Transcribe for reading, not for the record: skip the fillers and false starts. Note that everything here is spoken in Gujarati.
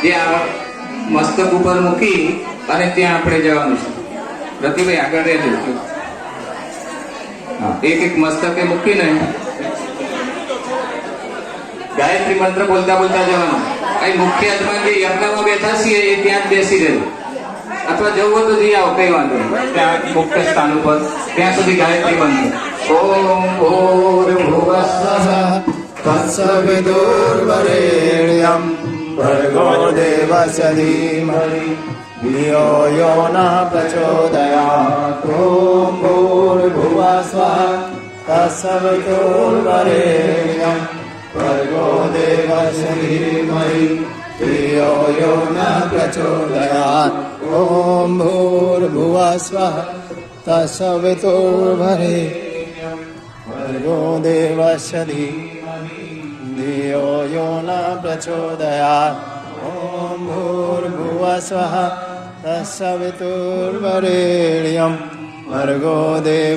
જે આ મસ્તક ઉપર મૂકી અને ત્યાં આપણે જવાનું છે. પ્રતિભાઈ આગળ રહેજો. એક એક મસ્તકે મૂકીને ગાયત્રી મંત્ર બોલતા બોલતા જવાનું. અહીં મુખ્ય હનુમાન જે યજ્ઞમાં બેઠા છીએ એ ત્યાં જ બેસી રહેજો, અથવા જવું હોય તો જઈ આવો, કઈ વાંધો નહીં. ત્યાં મુખ્ય સ્થાન ઉપર ત્યાં સુધી ગાયત્રી મંત્ર. ઓમ ભૂર્ભુવઃ તત્સવિતુર્વરેણ્યં ભર્ગો દેવસ્ય ધીમહિ ધિયો યો નઃ પ્રચોદયાत्. ઓમ ભૂર્ભુવઃ સ્વઃ તત્સવિતુર્વરેણ્યં ભર્ગો દેવસ્ય ધીમહિ ધિયો યો નઃ પ્રચોદયાत्. ઓમ ભૂર્ભુવઃ સ્વઃ તત્સવિતુર્વરેણ્યં ભર્ગો દેવસ્ય ધીમહિ ધિયો યો નઃ પ્રચોદયાत्. ઓમ ભૂર્ભુવઃ સ્વઃ તત્સવિતુર્વરેણ્યં ભર્ગો દેવ